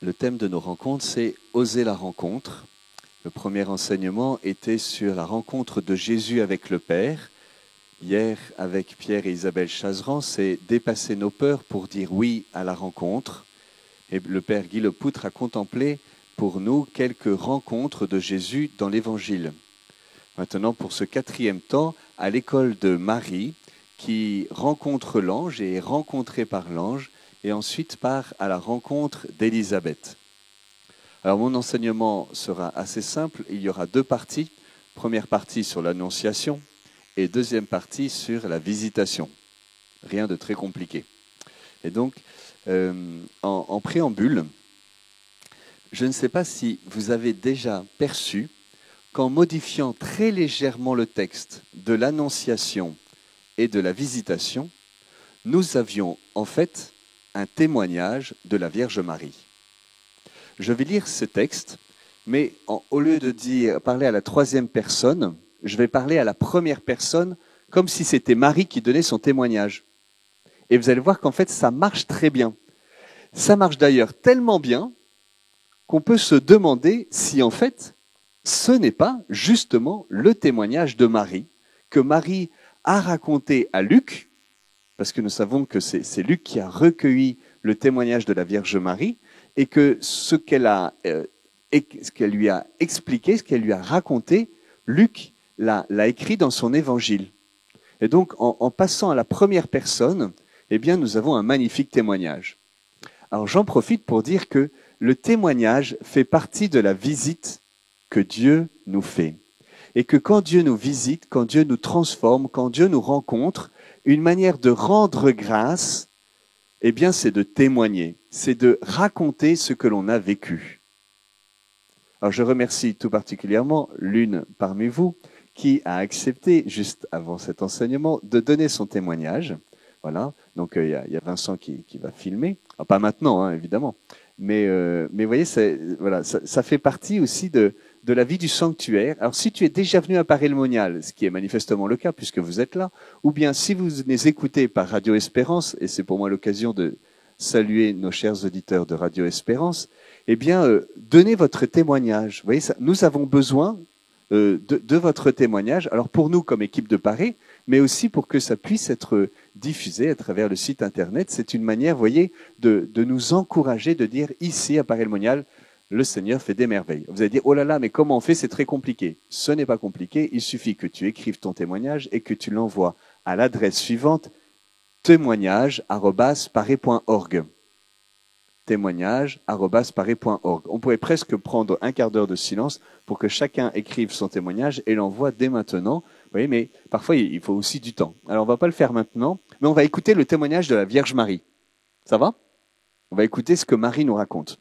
Le thème de nos rencontres, c'est « Oser la rencontre ». Le premier enseignement était sur la rencontre de Jésus avec le Père. Hier, avec Pierre et Isabelle Chazeran, c'est « Dépasser nos peurs pour dire oui à la rencontre ». Et le Père Guy Lepoutre a contemplé pour nous quelques rencontres de Jésus dans l'Évangile. Maintenant, pour ce quatrième temps, à l'école de Marie, qui rencontre l'ange et est rencontrée par l'ange, et ensuite part à la rencontre d'Élisabeth. Alors mon enseignement sera assez simple, il y aura deux parties. Première partie sur l'annonciation et deuxième partie sur la visitation. Rien de très compliqué. Et donc, en préambule, je ne sais pas si vous avez déjà perçu qu'en modifiant très légèrement le texte de l'annonciation et de la visitation, nous avions en fait un témoignage de la Vierge Marie. Je vais lire ce texte, mais au lieu de parler à la troisième personne, je vais parler à la première personne comme si c'était Marie qui donnait son témoignage. Et vous allez voir qu'en fait, ça marche très bien. Ça marche d'ailleurs tellement bien qu'on peut se demander si en fait, ce n'est pas justement le témoignage de Marie que Marie a raconté à Luc, parce que nous savons que c'est Luc qui a recueilli le témoignage de la Vierge Marie, et que ce qu'elle lui a expliqué, ce qu'elle lui a raconté, Luc l'a écrit dans son évangile. Et donc, en passant à la première personne, eh bien, nous avons un magnifique témoignage. Alors, j'en profite pour dire que le témoignage fait partie de la visite que Dieu nous fait. Et que quand Dieu nous visite, quand Dieu nous transforme, quand Dieu nous rencontre, une manière de rendre grâce, eh bien, c'est de témoigner, c'est de raconter ce que l'on a vécu. Alors, je remercie tout particulièrement l'une parmi vous qui a accepté, juste avant cet enseignement, de donner son témoignage. Voilà, donc il y a Vincent qui va filmer. Alors, pas maintenant, hein, évidemment. Mais vous voyez, voilà, ça fait partie aussi de la vie du sanctuaire. Alors, si tu es déjà venu à Paray-le-Monial, ce qui est manifestement le cas puisque vous êtes là, ou bien si vous les écoutez par Radio Espérance, et c'est pour moi l'occasion de saluer nos chers auditeurs de Radio Espérance, eh bien, donnez votre témoignage. Vous voyez, nous avons besoin de votre témoignage. Alors, pour nous, comme équipe de Paray, mais aussi pour que ça puisse être diffusé à travers le site Internet. C'est une manière, vous voyez, de nous encourager, de dire ici, à Paray-le-Monial, le Seigneur fait des merveilles. Vous allez dire, oh là là, mais comment on fait? C'est très compliqué. Ce n'est pas compliqué. Il suffit que tu écrives ton témoignage et que tu l'envoies à l'adresse suivante, témoignage@paray.org. témoignage@paray.org. On pourrait presque prendre un quart d'heure de silence pour que chacun écrive son témoignage et l'envoie dès maintenant. Vous voyez, mais parfois, il faut aussi du temps. Alors, on va pas le faire maintenant, mais on va écouter le témoignage de la Vierge Marie. Ça va? On va écouter ce que Marie nous raconte.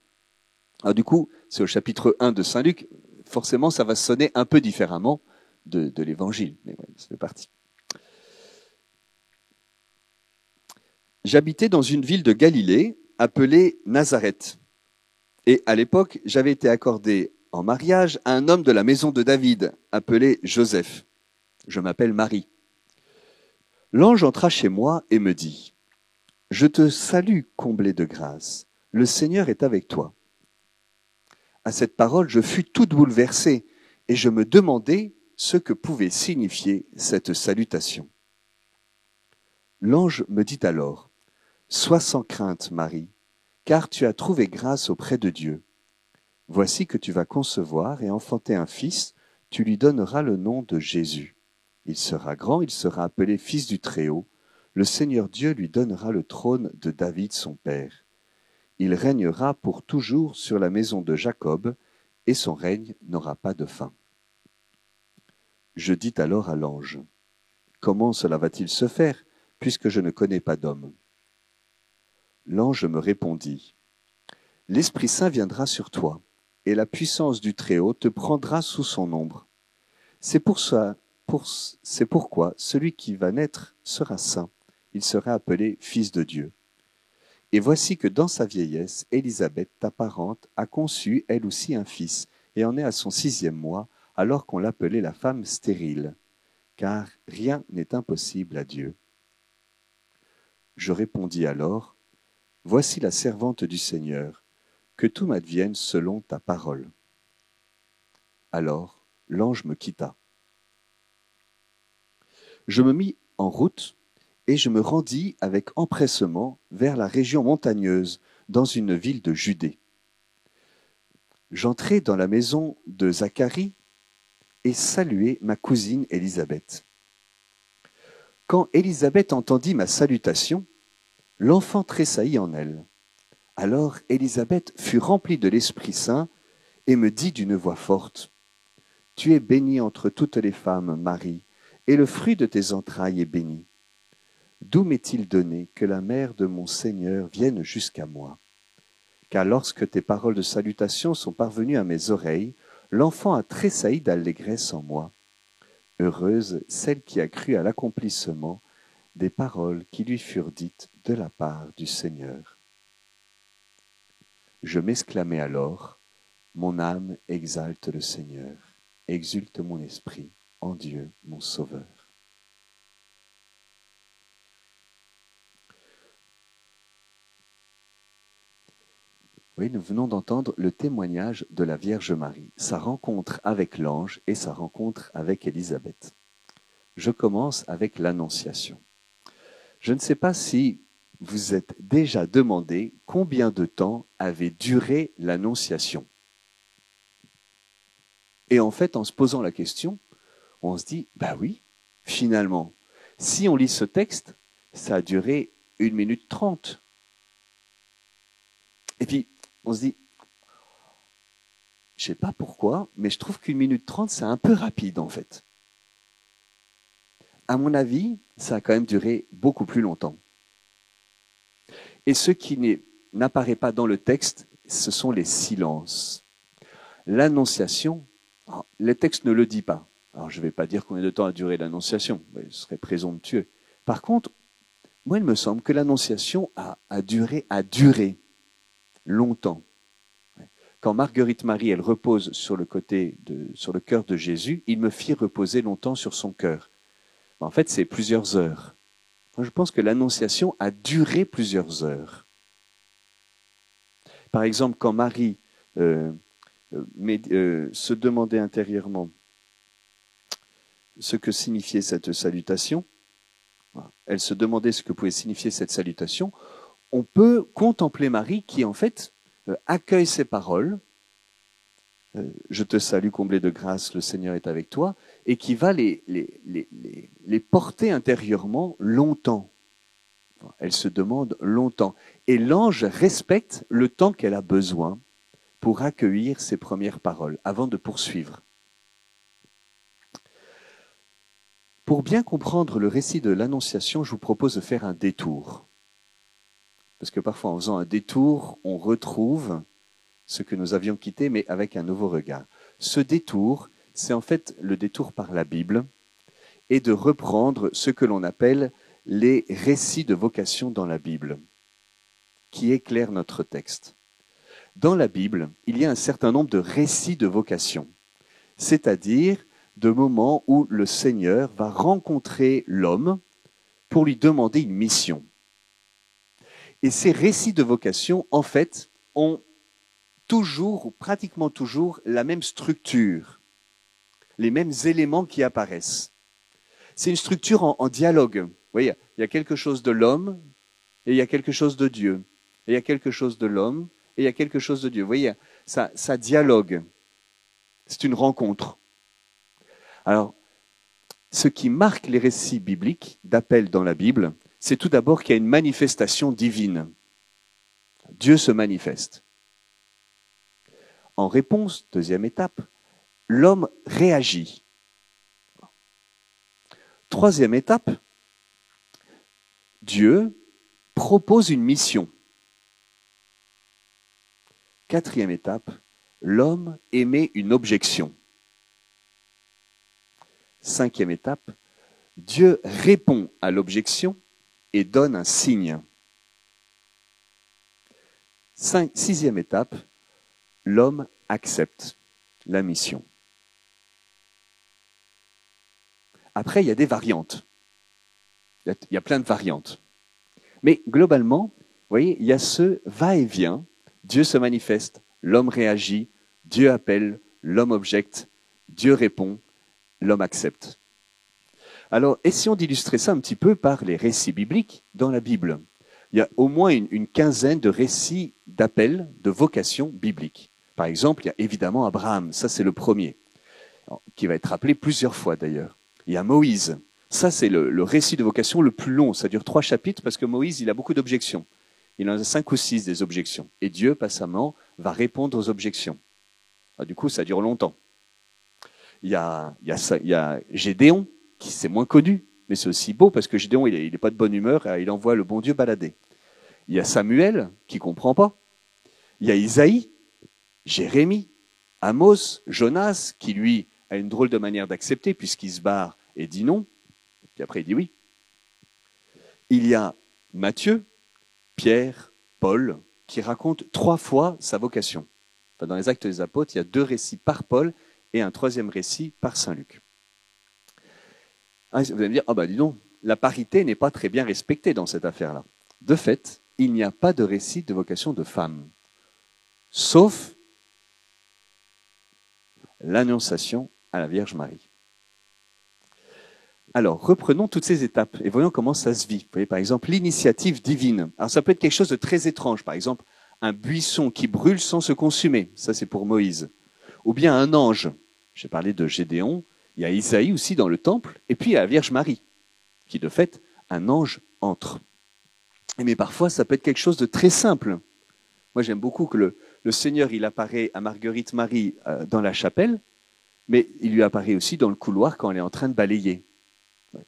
Alors, du coup, c'est au chapitre 1 de Saint Luc. Forcément, ça va sonner un peu différemment de l'Évangile. Mais ouais, ça fait partie. J'habitais dans une ville de Galilée appelée Nazareth. Et à l'époque, j'avais été accordé en mariage à un homme de la maison de David, appelé Joseph. Je m'appelle Marie. L'ange entra chez moi et me dit, « Je te salue, comblée de grâce. Le Seigneur est avec toi. » À cette parole, je fus toute bouleversée et je me demandais ce que pouvait signifier cette salutation. L'ange me dit alors, « Sois sans crainte, Marie, car tu as trouvé grâce auprès de Dieu. Voici que tu vas concevoir et enfanter un fils, tu lui donneras le nom de Jésus. Il sera grand, il sera appelé Fils du Très-Haut. Le Seigneur Dieu lui donnera le trône de David son père. Il régnera pour toujours sur la maison de Jacob, et son règne n'aura pas de fin. » Je dis alors à l'ange, « Comment cela va-t-il se faire, puisque je ne connais pas d'homme ?» L'ange me répondit, « L'Esprit Saint viendra sur toi, et la puissance du Très-Haut te prendra sous son ombre. C'est pourquoi celui qui va naître sera saint. Il sera appelé Fils de Dieu. Et voici que dans sa vieillesse, Élisabeth, ta parente, a conçu elle aussi un fils, et en est à son 6e mois, alors qu'on l'appelait la femme stérile, car rien n'est impossible à Dieu. Je répondis alors, « Voici la servante du Seigneur, que tout m'advienne selon ta parole. » Alors l'ange me quitta. Je me mis en route et je me rendis avec empressement vers la région montagneuse, dans une ville de Judée. J'entrai dans la maison de Zacharie et saluai ma cousine Élisabeth. Quand Élisabeth entendit ma salutation, l'enfant tressaillit en elle. Alors Élisabeth fut remplie de l'Esprit Saint et me dit d'une voix forte, « Tu es bénie entre toutes les femmes, Marie, et le fruit de tes entrailles est béni. D'où m'est-il donné que la mère de mon Seigneur vienne jusqu'à moi? Car lorsque tes paroles de salutation sont parvenues à mes oreilles, l'enfant a tressailli d'allégresse en moi. Heureuse celle qui a cru à l'accomplissement des paroles qui lui furent dites de la part du Seigneur. » Je m'exclamai alors, « Mon âme exalte le Seigneur, exulte mon esprit en Dieu mon Sauveur. » Oui, nous venons d'entendre le témoignage de la Vierge Marie, sa rencontre avec l'ange et sa rencontre avec Élisabeth. Je commence avec l'Annonciation. Je ne sais pas si vous êtes déjà demandé combien de temps avait duré l'Annonciation. Et en fait, en se posant la question, on se dit, bah oui, finalement, si on lit ce texte, ça a duré 1 minute 30. Et puis, on se dit, je ne sais pas pourquoi, mais je trouve qu'1 minute 30, c'est un peu rapide en fait. À mon avis, ça a quand même duré beaucoup plus longtemps. Et ce qui n'apparaît pas dans le texte, ce sont les silences. L'Annonciation, le texte ne le dit pas. Alors je ne vais pas dire combien de temps a duré l'Annonciation, ce serait présomptueux. Par contre, moi il me semble que l'Annonciation a duré longtemps. Quand Marguerite Marie, elle repose sur le cœur de Jésus, il me fit reposer longtemps sur son cœur. En fait, c'est plusieurs heures. Moi, je pense que l'Annonciation a duré plusieurs heures. Par exemple, quand Marie se demandait intérieurement ce que signifiait cette salutation, elle se demandait ce que pouvait signifier cette salutation, on peut contempler Marie qui, en fait, accueille ces paroles, je te salue, comblée de grâce, le Seigneur est avec toi, et qui va les porter intérieurement longtemps. Elle se demande longtemps. Et l'ange respecte le temps qu'elle a besoin pour accueillir ses premières paroles, avant de poursuivre. Pour bien comprendre le récit de l'Annonciation, je vous propose de faire un détour. Parce que parfois, en faisant un détour, on retrouve ce que nous avions quitté, mais avec un nouveau regard. Ce détour, c'est en fait le détour par la Bible et de reprendre ce que l'on appelle les récits de vocation dans la Bible, qui éclairent notre texte. Dans la Bible, il y a un certain nombre de récits de vocation, c'est-à-dire de moments où le Seigneur va rencontrer l'homme pour lui demander une mission. Et ces récits de vocation, en fait, ont toujours, ou pratiquement toujours, la même structure, les mêmes éléments qui apparaissent. C'est une structure en dialogue. Vous voyez, il y a quelque chose de l'homme, et il y a quelque chose de Dieu. Et il y a quelque chose de l'homme, et il y a quelque chose de Dieu. Vous voyez, ça dialogue. C'est une rencontre. Alors, ce qui marque les récits bibliques d'appel dans la Bible, c'est tout d'abord qu'il y a une manifestation divine. Dieu se manifeste. En réponse, deuxième étape, l'homme réagit. Troisième étape, Dieu propose une mission. Quatrième étape, l'homme émet une objection. Cinquième étape, Dieu répond à l'objection et donne un signe. Sixième étape, l'homme accepte la mission. Après, il y a des variantes. Il y a plein de variantes. Mais globalement, vous voyez, il y a ce va-et-vient Dieu se manifeste, l'homme réagit, Dieu appelle, l'homme objecte, Dieu répond, l'homme accepte. Alors, essayons d'illustrer ça un petit peu par les récits bibliques dans la Bible. Il y a au moins une quinzaine de récits d'appels, de vocations bibliques. Par exemple, il y a évidemment Abraham, ça c'est le premier, qui va être rappelé plusieurs fois d'ailleurs. Il y a Moïse, ça c'est le récit de vocation le plus long, ça dure 3 chapitres parce que Moïse il a beaucoup d'objections. Il en a 5 ou 6 des objections. Et Dieu, passamment, va répondre aux objections. Alors, du coup, ça dure longtemps. Il y a Gédéon, qui c'est moins connu, mais c'est aussi beau parce que Gédéon, il n'est pas de bonne humeur, il envoie le bon Dieu balader. Il y a Samuel, qui ne comprend pas. Il y a Isaïe, Jérémie, Amos, Jonas, qui lui a une drôle de manière d'accepter puisqu'il se barre et dit non, puis après il dit oui. Il y a Matthieu, Pierre, Paul, qui racontent 3 fois sa vocation. Enfin, dans les Actes des Apôtres, il y a 2 récits par Paul et un 3e récit par Saint Luc. Vous allez me dire, ah ben dis donc, la parité n'est pas très bien respectée dans cette affaire-là. De fait, il n'y a pas de récit de vocation de femme, sauf l'Annonciation à la Vierge Marie. Alors, reprenons toutes ces étapes et voyons comment ça se vit. Vous voyez, par exemple, l'initiative divine. Alors, ça peut être quelque chose de très étrange. Par exemple, un buisson qui brûle sans se consumer. Ça, c'est pour Moïse. Ou bien un ange. J'ai parlé de Gédéon. Il y a Isaïe aussi dans le temple. Et puis, il y a la Vierge Marie, qui, de fait, un ange entre. Mais parfois, ça peut être quelque chose de très simple. Moi, j'aime beaucoup que le Seigneur, il apparaît à Marguerite Marie dans la chapelle, mais il lui apparaît aussi dans le couloir quand elle est en train de balayer.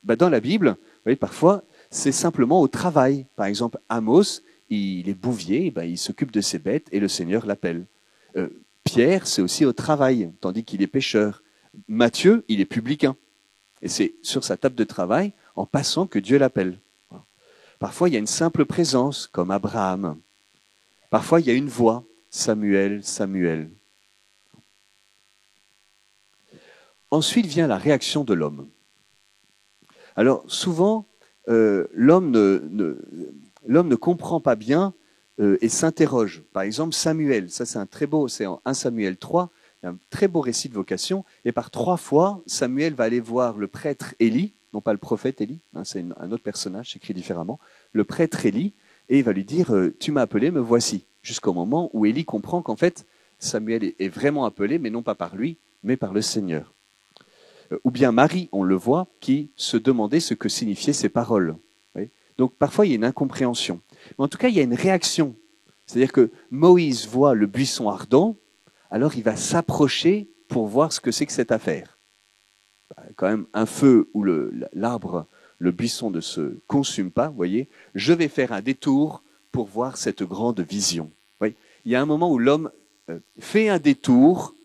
Dans la Bible, vous voyez, parfois, c'est simplement au travail. Par exemple, Amos, il est bouvier, il s'occupe de ses bêtes et le Seigneur l'appelle. Pierre, c'est aussi au travail, tandis qu'il est pêcheur. Matthieu, il est publicain. Et c'est sur sa table de travail, en passant, que Dieu l'appelle. Parfois, il y a une simple présence, comme Abraham. Parfois, il y a une voix, Samuel, Samuel. Ensuite vient la réaction de l'homme. Alors, souvent, l'homme ne comprend pas bien et s'interroge. Par exemple, Samuel, ça c'est c'est en 1 Samuel 3, un très beau récit de vocation. Et par 3 fois, Samuel va aller voir le prêtre Élie, non pas le prophète Élie, c'est un autre personnage, écrit différemment, le prêtre Élie, et il va lui dire « Tu m'as appelé, me voici », jusqu'au moment où Élie comprend qu'en fait, Samuel est vraiment appelé, mais non pas par lui, mais par le Seigneur. Ou bien Marie, on le voit, qui se demandait ce que signifiaient ces paroles. Oui. Donc parfois, il y a une incompréhension. Mais en tout cas, il y a une réaction. C'est-à-dire que Moïse voit le buisson ardent, alors il va s'approcher pour voir ce que c'est que cette affaire. Quand même, un feu où l'arbre, le buisson ne se consume pas, vous voyez, je vais faire un détour pour voir cette grande vision. Oui. Il y a un moment où l'homme fait un détour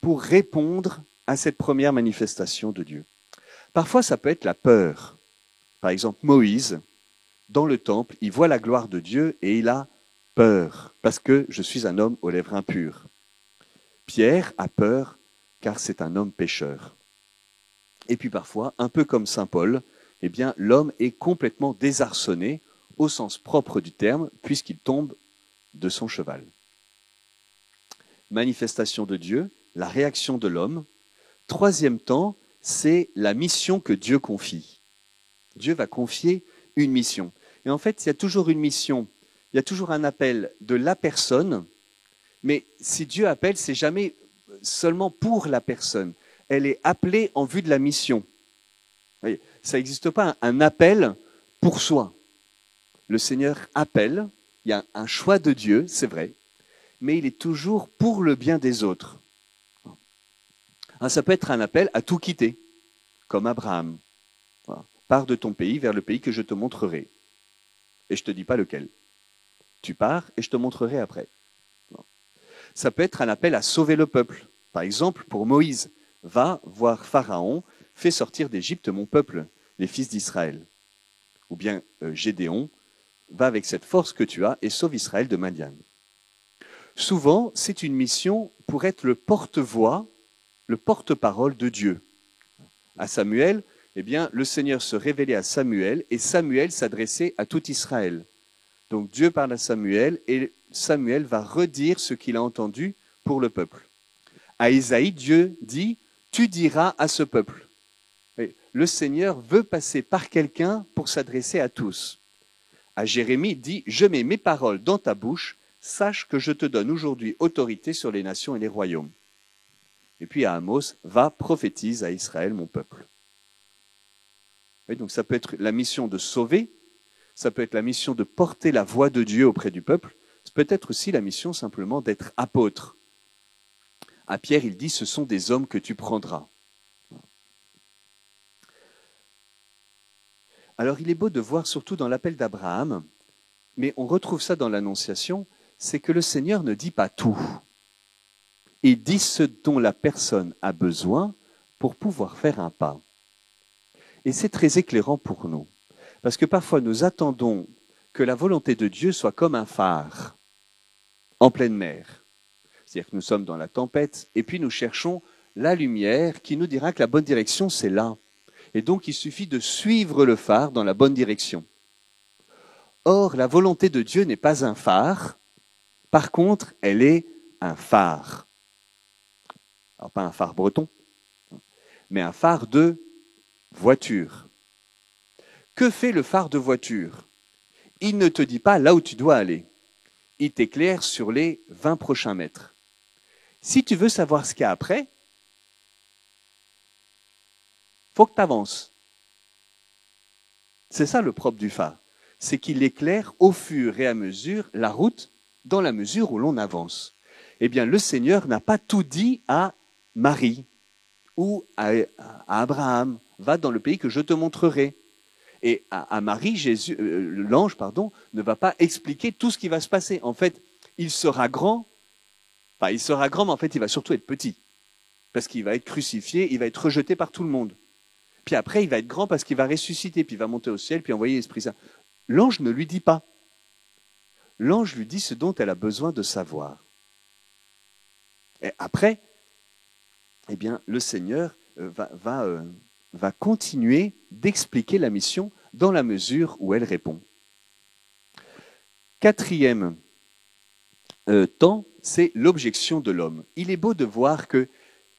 pour répondre à cette première manifestation de Dieu. Parfois, ça peut être la peur. Par exemple, Moïse, dans le temple, il voit la gloire de Dieu et il a peur, parce que je suis un homme aux lèvres impures. Pierre a peur, car c'est un homme pécheur. Et puis parfois, un peu comme saint Paul, eh bien, l'homme est complètement désarçonné, au sens propre du terme, puisqu'il tombe de son cheval. Manifestation de Dieu, la réaction de l'homme. 3e temps, c'est la mission que Dieu confie. Dieu va confier une mission. Et en fait, il y a toujours une mission, il y a toujours un appel de la personne, mais si Dieu appelle, c'est jamais seulement pour la personne. Elle est appelée en vue de la mission. Vous voyez, ça n'existe pas un appel pour soi. Le Seigneur appelle, il y a un choix de Dieu, c'est vrai, mais il est toujours pour le bien des autres. Ça peut être un appel à tout quitter, comme Abraham. Voilà. Pars de ton pays vers le pays que je te montrerai. Et je ne te dis pas lequel. Tu pars et je te montrerai après. Ça peut être un appel à sauver le peuple. Par exemple, pour Moïse, va voir Pharaon, fais sortir d'Égypte mon peuple, les fils d'Israël. Ou bien Gédéon, va avec cette force que tu as et sauve Israël de Madian. Souvent, c'est une mission pour être le porte-voix, le porte-parole de Dieu. À Samuel, eh bien, le Seigneur se révélait à Samuel et Samuel s'adressait à tout Israël. Donc Dieu parle à Samuel et Samuel va redire ce qu'il a entendu pour le peuple. À Isaïe, Dieu dit, tu diras à ce peuple. Et le Seigneur veut passer par quelqu'un pour s'adresser à tous. À Jérémie, il dit, je mets mes paroles dans ta bouche, sache que je te donne aujourd'hui autorité sur les nations et les royaumes. Et puis à Amos, va, prophétise à Israël, mon peuple. Et donc ça peut être la mission de sauver, ça peut être la mission de porter la voix de Dieu auprès du peuple, ça peut être aussi la mission simplement d'être apôtre. À Pierre, il dit, ce sont des hommes que tu prendras. Alors il est beau de voir surtout dans l'appel d'Abraham, mais on retrouve ça dans l'Annonciation, c'est que le Seigneur ne dit pas tout. Il dit ce dont la personne a besoin pour pouvoir faire un pas. Et c'est très éclairant pour nous, parce que parfois nous attendons que la volonté de Dieu soit comme un phare en pleine mer. C'est-à-dire que nous sommes dans la tempête, et puis nous cherchons la lumière qui nous dira que la bonne direction, c'est là. Et donc il suffit de suivre le phare dans la bonne direction. Or, la volonté de Dieu n'est pas un phare, par contre, elle est un phare. Alors pas un phare breton, mais un phare de voiture. Que fait le phare de voiture? Il ne te dit pas là où tu dois aller. Il t'éclaire sur les 20 prochains mètres. Si tu veux savoir ce qu'il y a après, faut que tu avances. C'est ça le propre du phare. C'est qu'il éclaire au fur et à mesure la route dans la mesure où l'on avance. Eh bien, le Seigneur n'a pas tout dit à Marie ou à Abraham. Va dans le pays que je te montrerai. Et à Marie, l'ange, ne va pas expliquer tout ce qui va se passer. En fait, il sera grand. Enfin, il sera grand, mais en fait, il va surtout être petit. Parce qu'il va être crucifié, il va être rejeté par tout le monde. Puis après, il va être grand parce qu'il va ressusciter, puis il va monter au ciel, puis envoyer l'Esprit Saint. L'ange ne lui dit pas. L'ange lui dit ce dont elle a besoin de savoir. Et après, eh bien, le Seigneur va continuer d'expliquer la mission dans la mesure où elle répond. Quatrième temps, c'est l'objection de l'homme. Il est beau de voir que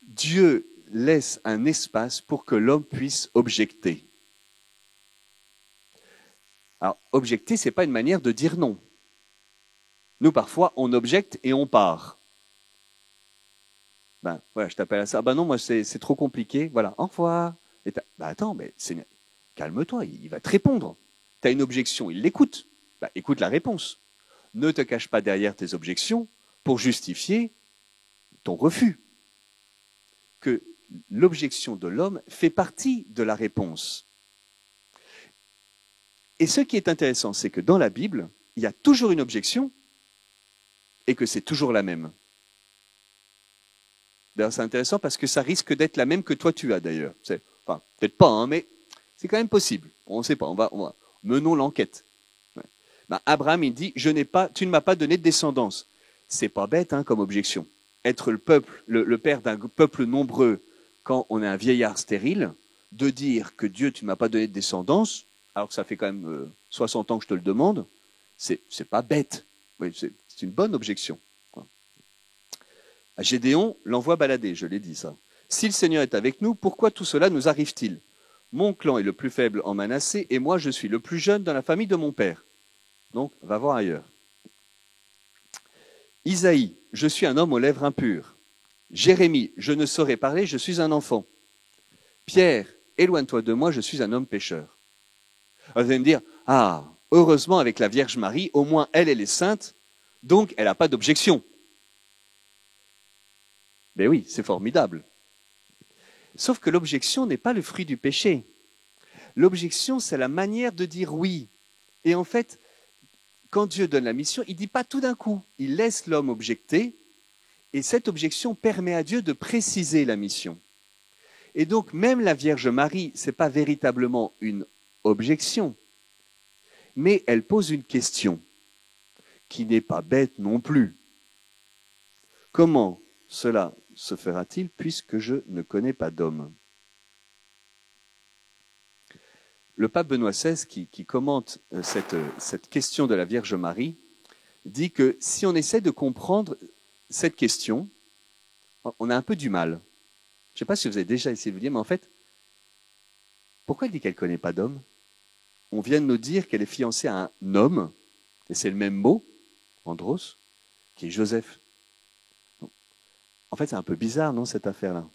Dieu laisse un espace pour que l'homme puisse objecter. Alors, objecter, ce n'est pas une manière de dire non. Nous, parfois, on objecte et on part. Ben, voilà, je t'appelle à ça. Ben non, moi, c'est trop compliqué. Voilà, au revoir. Et ben attends, mais calme-toi, il va te répondre. Tu as une objection, il l'écoute. Ben, écoute la réponse. Ne te cache pas derrière tes objections pour justifier ton refus. Que l'objection de l'homme fait partie de la réponse. Et ce qui est intéressant, c'est que dans la Bible, il y a toujours une objection et que c'est toujours la même. D'ailleurs, c'est intéressant parce que ça risque d'être la même que toi tu as d'ailleurs. Enfin, peut-être pas, hein, mais c'est quand même possible. On ne sait pas, on va menons l'enquête. Ouais. Ben, Abraham, il dit, tu ne m'as pas donné de descendance. C'est pas bête hein, comme objection. Être le père d'un peuple nombreux quand on est un vieillard stérile, de dire que Dieu, tu ne m'as pas donné de descendance, alors que ça fait quand même 60 ans que je te le demande, c'est pas bête. Oui, c'est une bonne objection. À Gédéon l'envoie balader, je l'ai dit ça. Si le Seigneur est avec nous, pourquoi tout cela nous arrive-t-il? Mon clan est le plus faible en Manassé et moi je suis le plus jeune dans la famille de mon père. Donc, va voir ailleurs. Isaïe, je suis un homme aux lèvres impures. Jérémie, je ne saurais parler, je suis un enfant. Pierre, éloigne-toi de moi, je suis un homme pécheur. Alors, vous allez me dire, heureusement avec la Vierge Marie, au moins elle est sainte, donc elle n'a pas d'objection. Ben oui, c'est formidable. Sauf que l'objection n'est pas le fruit du péché. L'objection, c'est la manière de dire oui. Et en fait, quand Dieu donne la mission, il ne dit pas tout d'un coup. Il laisse l'homme objecter, et cette objection permet à Dieu de préciser la mission. Et donc, même la Vierge Marie, ce n'est pas véritablement une objection, mais elle pose une question qui n'est pas bête non plus. Comment cela se fera-t-il puisque je ne connais pas d'homme? le pape Benoît XVI, qui commente cette question de la Vierge Marie, dit que si on essaie de comprendre cette question, on a un peu du mal. Je ne sais pas si vous avez déjà essayé de vous dire, mais en fait, pourquoi elle dit qu'elle ne connaît pas d'homme? On vient de nous dire qu'elle est fiancée à un homme, et c'est le même mot, andros, qui est Joseph. Donc, en fait, c'est un peu bizarre, non, cette affaire-là.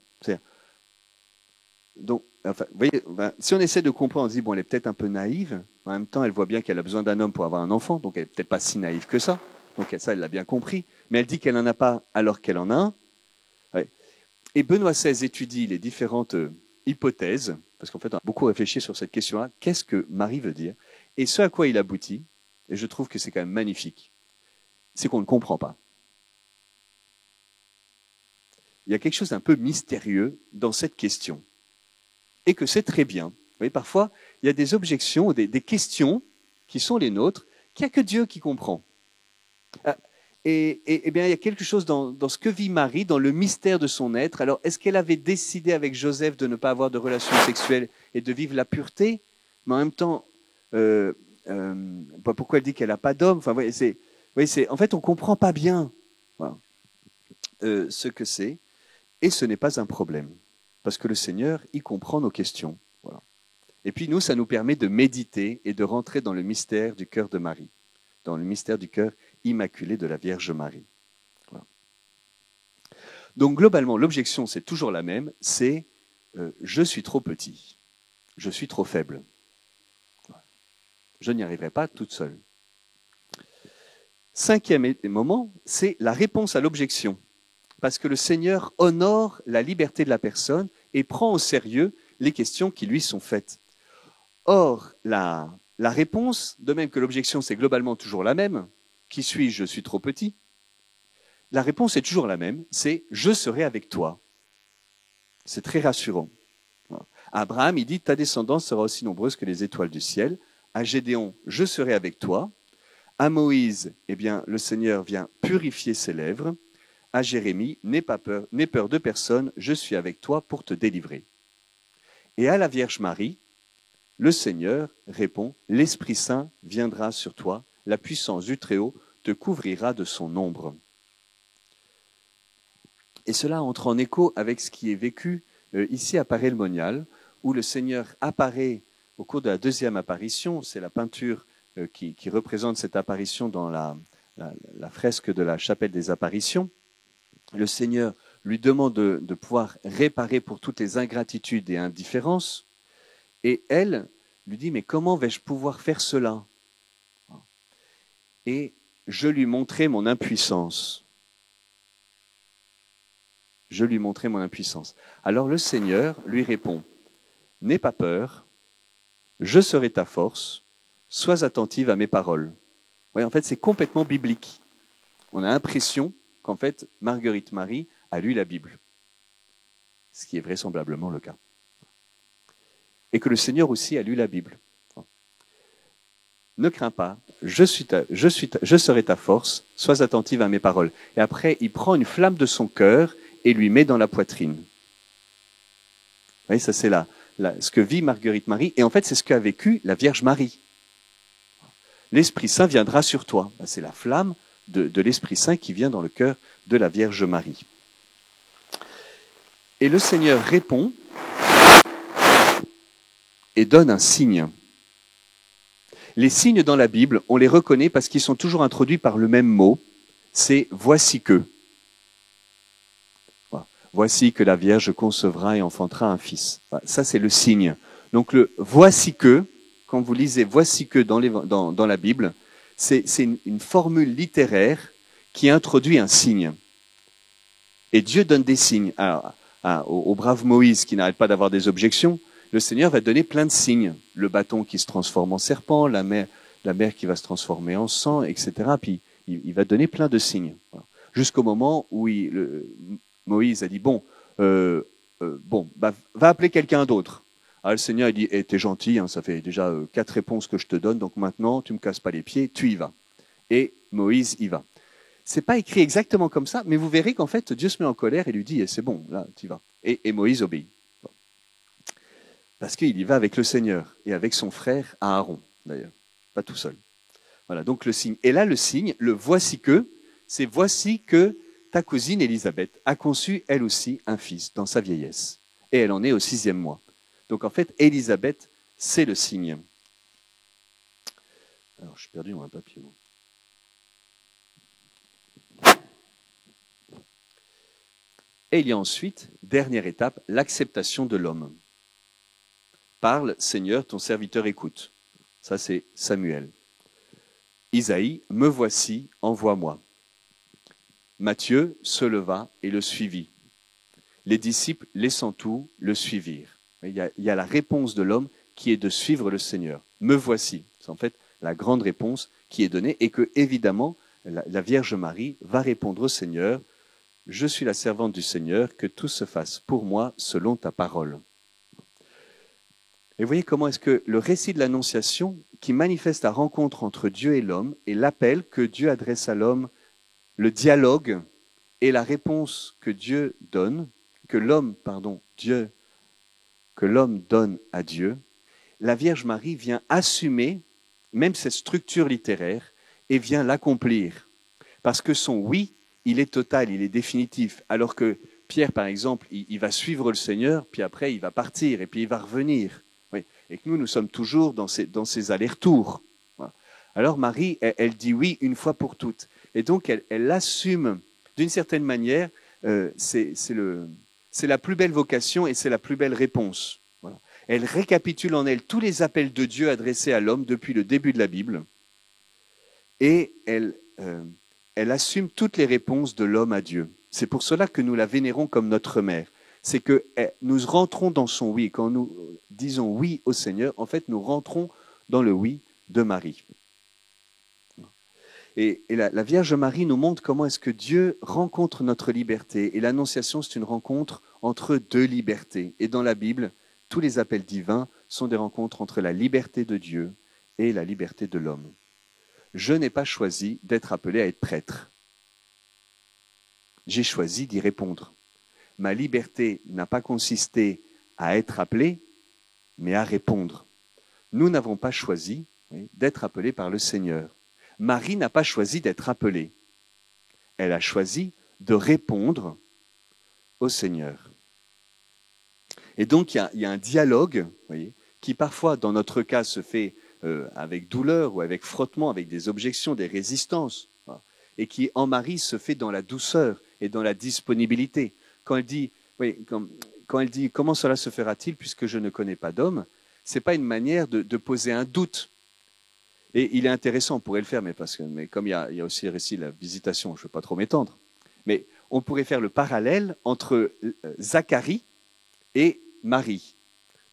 Donc, enfin, vous voyez, si on essaie de comprendre, on se dit, bon, elle est peut-être un peu naïve, en même temps, elle voit bien qu'elle a besoin d'un homme pour avoir un enfant, donc elle n'est peut-être pas si naïve que ça. Donc ça, elle l'a bien compris. Mais elle dit qu'elle n'en a pas alors qu'elle en a un. Ouais. Et Benoît XVI étudie les différentes hypothèses, parce qu'en fait, on a beaucoup réfléchi sur cette question-là. Qu'est-ce que Marie veut dire? Et ce à quoi il aboutit, et je trouve que c'est quand même magnifique, c'est qu'on ne comprend pas. Il y a quelque chose d'un peu mystérieux dans cette question. Et que c'est très bien. Vous voyez, parfois, il y a des objections, des questions qui sont les nôtres, qu'il n'y a que Dieu qui comprend. Et bien, il y a quelque chose dans ce que vit Marie, dans le mystère de son être. Alors, est-ce qu'elle avait décidé avec Joseph de ne pas avoir de relations sexuelles et de vivre la pureté? Mais en même temps, pourquoi elle dit qu'elle n'a pas d'homme? Enfin, en fait, on ne comprend pas bien voilà, ce que c'est. Et ce n'est pas un problème. Parce que le Seigneur, il comprend nos questions. Voilà. Et puis nous, ça nous permet de méditer et de rentrer dans le mystère du cœur de Marie, dans le mystère du cœur immaculé de la Vierge Marie. Voilà. Donc globalement, l'objection, c'est toujours la même, c'est je suis trop petit, je suis trop faible. Voilà. Je n'y arriverai pas toute seule. Cinquième moment, c'est la réponse à l'objection. Parce que le Seigneur honore la liberté de la personne et prend au sérieux les questions qui lui sont faites. Or, la réponse, de même que l'objection, c'est globalement toujours la même, qui suis-je, je suis trop petit, la réponse est toujours la même, c'est je serai avec toi. C'est très rassurant. À Abraham, il dit ta descendance sera aussi nombreuse que les étoiles du ciel. À Gédéon, je serai avec toi. À Moïse, eh bien, le Seigneur vient purifier ses lèvres. À Jérémie, n'aie peur de personne, je suis avec toi pour te délivrer. Et à la Vierge Marie, le Seigneur répond, l'Esprit Saint viendra sur toi, la puissance du Très-Haut te couvrira de son ombre. Et cela entre en écho avec ce qui est vécu ici à Paray-le-Monial, où le Seigneur apparaît au cours de la deuxième apparition, c'est la peinture qui représente cette apparition dans la fresque de la chapelle des apparitions. Le Seigneur lui demande de pouvoir réparer pour toutes les ingratitudes et indifférences. Et elle lui dit, mais comment vais-je pouvoir faire cela? Et je lui montrai mon impuissance. Je lui montrai mon impuissance. Alors le Seigneur lui répond, n'aie pas peur, je serai ta force, sois attentive à mes paroles. Oui, en fait, c'est complètement biblique. On a l'impression qu'en fait, Marguerite Marie a lu la Bible, ce qui est vraisemblablement le cas. Et que le Seigneur aussi a lu la Bible. Ne crains pas, je serai ta force, sois attentive à mes paroles. Et après, il prend une flamme de son cœur et lui met dans la poitrine. Vous voyez, ça c'est ce que vit Marguerite Marie, et en fait c'est ce qu'a vécu la Vierge Marie. L'Esprit Saint viendra sur toi. C'est la flamme de l'Esprit Saint qui vient dans le cœur de la Vierge Marie. Et le Seigneur répond et donne un signe. Les signes dans la Bible, on les reconnaît parce qu'ils sont toujours introduits par le même mot, c'est « voici que ». Voici que la Vierge concevra et enfantera un fils. Ça, c'est le signe. Donc le « voici que », quand vous lisez « voici que » dans la Bible, c'est une formule littéraire qui introduit un signe. Et Dieu donne des signes. Alors, au brave Moïse qui n'arrête pas d'avoir des objections, le Seigneur va donner plein de signes. Le bâton qui se transforme en serpent, la mer qui va se transformer en sang, etc. Puis il va donner plein de signes. Voilà. Jusqu'au moment où Moïse a dit, va appeler quelqu'un d'autre. Alors le Seigneur a dit, t'es gentil, hein, ça fait déjà 4 réponses que je te donne, donc maintenant, tu ne me casses pas les pieds, tu y vas. Et Moïse y va. C'est pas écrit exactement comme ça, mais vous verrez qu'en fait, Dieu se met en colère et lui dit, c'est bon, là, tu y vas. Et Moïse obéit. Parce qu'il y va avec le Seigneur et avec son frère Aaron, d'ailleurs, pas tout seul. Voilà, donc le signe. Et là, le signe, le voici que, c'est voici que ta cousine Élisabeth a conçu, elle aussi, un fils dans sa vieillesse. Et elle en est au 6e mois. Donc en fait, Élisabeth, c'est le signe. Alors, je suis perdu dans un papier. Et il y a ensuite, dernière étape, l'acceptation de l'homme. Parle, Seigneur, ton serviteur écoute. Ça, c'est Samuel. Isaïe, me voici, envoie-moi. Matthieu se leva et le suivit. Les disciples, laissant tout, le suivirent. Il y a la réponse de l'homme qui est de suivre le Seigneur. Me voici. C'est en fait la grande réponse qui est donnée et que, évidemment, la Vierge Marie va répondre au Seigneur, je suis la servante du Seigneur, que tout se fasse pour moi selon ta parole. Et vous voyez comment est-ce que le récit de l'Annonciation, qui manifeste la rencontre entre Dieu et l'homme, et l'appel que Dieu adresse à l'homme, le dialogue et la réponse que Dieu donne, que l'homme donne à Dieu, la Vierge Marie vient assumer même cette structure littéraire et vient l'accomplir. Parce que son oui, il est total, il est définitif, alors que Pierre, par exemple, il va suivre le Seigneur, puis après il va partir, et puis il va revenir. Oui. Et que nous sommes toujours dans ces allers-retours. Voilà. Alors Marie, elle dit oui une fois pour toutes. Et donc elle assume, d'une certaine manière, c'est la plus belle vocation et c'est la plus belle réponse. Voilà. Elle récapitule en elle tous les appels de Dieu adressés à l'homme depuis le début de la Bible. Et elle assume toutes les réponses de l'homme à Dieu. C'est pour cela que nous la vénérons comme notre mère. C'est que nous rentrons dans son oui. Quand nous disons oui au Seigneur, en fait, nous rentrons dans le oui de Marie. Et la Vierge Marie nous montre comment est-ce que Dieu rencontre notre liberté. Et l'Annonciation, c'est une rencontre entre deux libertés. Et dans la Bible, tous les appels divins sont des rencontres entre la liberté de Dieu et la liberté de l'homme. Je n'ai pas choisi d'être appelé à être prêtre. J'ai choisi d'y répondre. Ma liberté n'a pas consisté à être appelé, mais à répondre. Nous n'avons pas choisi d'être appelés par le Seigneur. Marie n'a pas choisi d'être appelée. Elle a choisi de répondre au Seigneur. Et donc, il y a un dialogue, qui parfois, dans notre cas, se fait avec douleur ou avec frottement, avec des objections, des résistances, et qui, en Marie, se fait dans la douceur et dans la disponibilité. Quand elle dit, comment cela se fera-t-il puisque je ne connais pas d'homme, ce n'est pas une manière de poser un doute. Et il est intéressant, on pourrait le faire, mais comme il y a aussi le récit de la visitation, je ne veux pas trop m'étendre, mais on pourrait faire le parallèle entre Zacharie et Marie.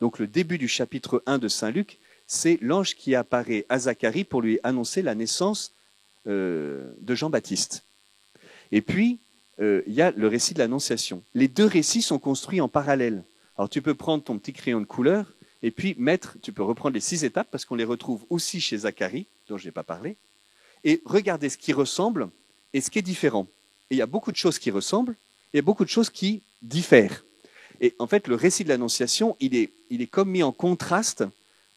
Donc le début du chapitre 1 de Saint Luc, c'est l'ange qui apparaît à Zacharie pour lui annoncer la naissance de Jean-Baptiste. Et puis, il y a le récit de l'Annonciation. Les deux récits sont construits en parallèle. Alors tu peux prendre ton petit crayon de couleur et puis tu peux reprendre les 6 étapes parce qu'on les retrouve aussi chez Zacharie, dont je n'ai pas parlé, et regarder ce qui ressemble et ce qui est différent. Et il y a beaucoup de choses qui ressemblent et beaucoup de choses qui diffèrent. Et en fait, le récit de l'Annonciation, il est comme mis en contraste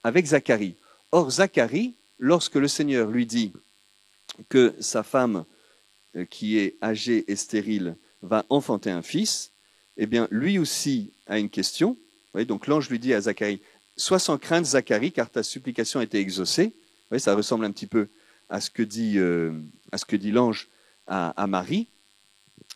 avec Zacharie. Or, Zacharie, lorsque le Seigneur lui dit que sa femme, qui est âgée et stérile, va enfanter un fils, eh bien, lui aussi a une question. Vous voyez, donc l'ange lui dit à Zacharie, « Sois sans crainte, Zacharie, car ta supplication a été exaucée. » Vous voyez, ça ressemble un petit peu à ce que dit l'ange à Marie.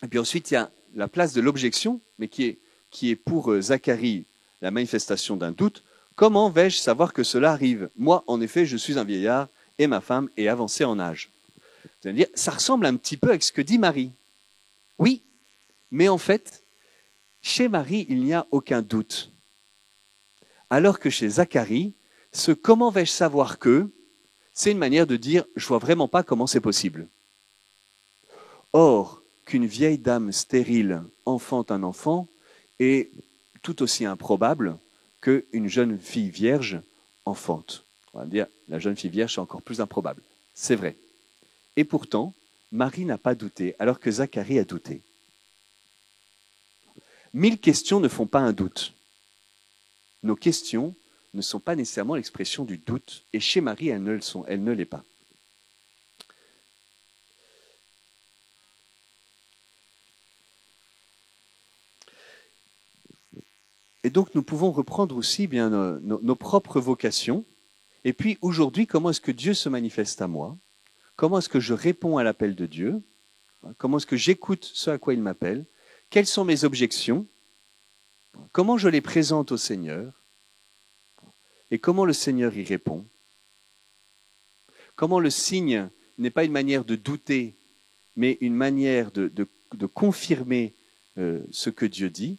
Et puis ensuite, il y a la place de l'objection, mais qui est pour Zacharie la manifestation d'un doute. Comment vais-je savoir que cela arrive? Moi, en effet, je suis un vieillard et ma femme est avancée en âge. Vous allez dire, ça ressemble un petit peu avec ce que dit Marie. Oui, mais en fait, chez Marie, il n'y a aucun doute. Alors que chez Zacharie, ce comment vais-je savoir que, c'est une manière de dire, je ne vois vraiment pas comment c'est possible. Or, qu'une vieille dame stérile enfante un enfant est tout aussi improbable qu'une jeune fille vierge enfante. On va dire, la jeune fille vierge, c'est encore plus improbable. C'est vrai. Et pourtant, Marie n'a pas douté, alors que Zacharie a douté. 1000 questions ne font pas un doute. nos questions ne sont pas nécessairement l'expression du doute. Et chez Marie, elles ne l'est pas. Et donc, nous pouvons reprendre aussi bien nos propres vocations. Et puis, aujourd'hui, comment est-ce que Dieu se manifeste à moi? Comment est-ce que je réponds à l'appel de Dieu? Comment est-ce que j'écoute ce à quoi il m'appelle? Quelles sont mes objections? Comment je les présente au Seigneur? Et comment le Seigneur y répond? Comment le signe n'est pas une manière de douter, mais une manière de confirmer ce que Dieu dit?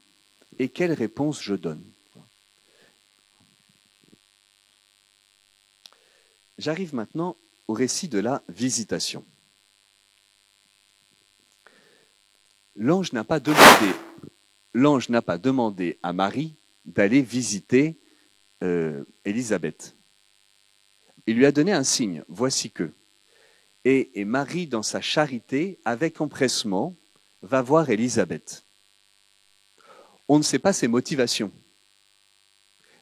Et quelle réponse je donne? J'arrive maintenant au récit de la visitation. L'ange n'a pas demandé à Marie d'aller visiter Élisabeth. Il lui a donné un signe, voici que. Et Marie, dans sa charité, avec empressement, va voir Élisabeth. On ne sait pas ses motivations.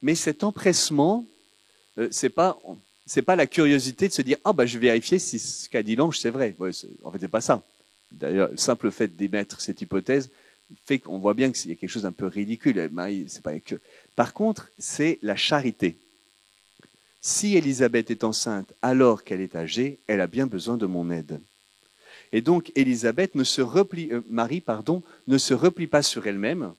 Mais cet empressement, c'est pas la curiosité de se dire « Ah, je vais vérifier si ce qu'a dit l'ange, c'est vrai. » En fait, c'est pas ça. D'ailleurs, le simple fait d'émettre cette hypothèse fait qu'on voit bien qu'il y a quelque chose d'un peu ridicule. Marie, c'est pas que. Par contre, c'est la charité. Si Élisabeth est enceinte alors qu'elle est âgée, elle a bien besoin de mon aide. Et donc, Marie ne se replie pas sur elle-même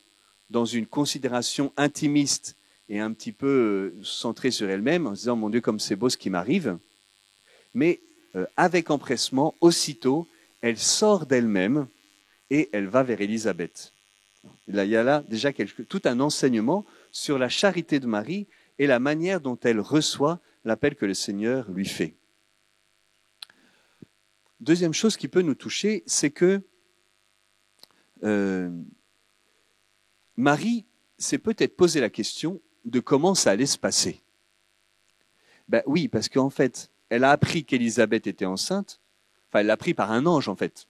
dans une considération intimiste et un petit peu centrée sur elle-même, en se disant « Mon Dieu, comme c'est beau ce qui m'arrive », mais avec empressement, aussitôt, elle sort d'elle-même et elle va vers Élisabeth. Là, il y a là déjà tout un enseignement sur la charité de Marie et la manière dont elle reçoit l'appel que le Seigneur lui fait. Deuxième chose qui peut nous toucher, c'est que Marie s'est peut-être posé la question de comment ça allait se passer. Oui, parce qu'en fait, elle a appris qu'Élisabeth était enceinte. Enfin, elle l'a appris par un ange, en fait.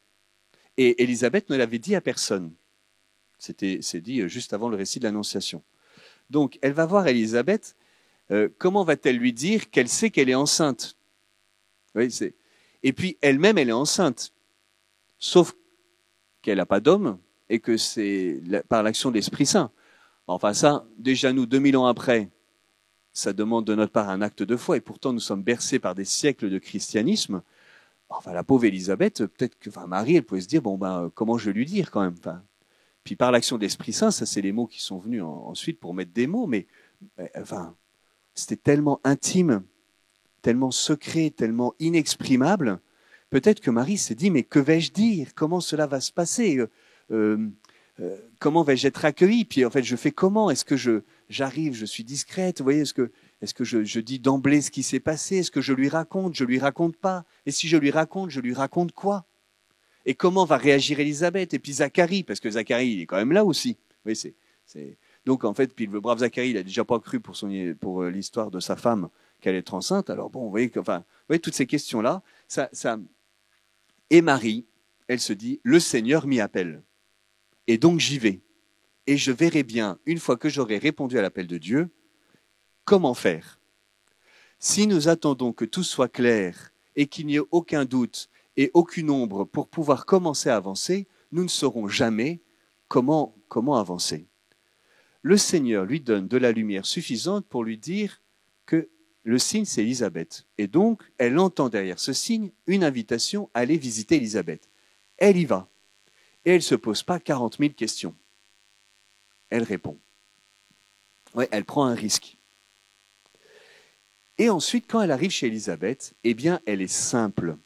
Et Élisabeth ne l'avait dit à personne. C'est dit juste avant le récit de l'Annonciation. Donc, elle va voir Élisabeth. Comment va-t-elle lui dire qu'elle sait qu'elle est enceinte? Oui, et puis, elle-même, elle est enceinte. Sauf qu'elle n'a pas d'homme et que c'est par l'action de l'Esprit Saint. Enfin, ça, déjà nous, 2000 ans après, ça demande de notre part un acte de foi. Et pourtant, nous sommes bercés par des siècles de christianisme. Enfin, la pauvre Élisabeth, peut-être que, Marie, elle pouvait se dire, comment je vais lui dire quand même? Puis par l'action de l'Esprit Saint, ça c'est les mots qui sont venus ensuite pour mettre des mots, mais c'était tellement intime, tellement secret, tellement inexprimable. Peut-être que Marie s'est dit, mais que vais-je dire? Comment cela va se passer? Comment vais-je être accueillie? Puis en fait, je fais comment? Est-ce que j'arrive, je suis discrète? Vous voyez, est-ce que je dis d'emblée ce qui s'est passé? Est-ce que je lui raconte pas? Et si je lui raconte quoi? Et comment va réagir Élisabeth? Et puis Zacharie, parce que Zacharie, il est quand même là aussi. Oui, Donc en fait, puis le brave Zacharie, il a déjà pas cru pour l'histoire de sa femme qu'elle est enceinte. Alors bon, vous voyez toutes ces questions-là. Et Marie, elle se dit, le Seigneur m'y appelle. Et donc j'y vais. Et je verrai bien, une fois que j'aurai répondu à l'appel de Dieu, comment faire. Si nous attendons que tout soit clair et qu'il n'y ait aucun doute et aucune ombre pour pouvoir commencer à avancer, nous ne saurons jamais comment avancer. Le Seigneur lui donne de la lumière suffisante pour lui dire que le signe, c'est Élisabeth. Et donc, elle entend derrière ce signe une invitation à aller visiter Élisabeth. Elle y va. Et elle ne se pose pas 40 000 questions. Elle répond. Oui, elle prend un risque. Et ensuite, quand elle arrive chez Élisabeth, eh bien, elle est simple.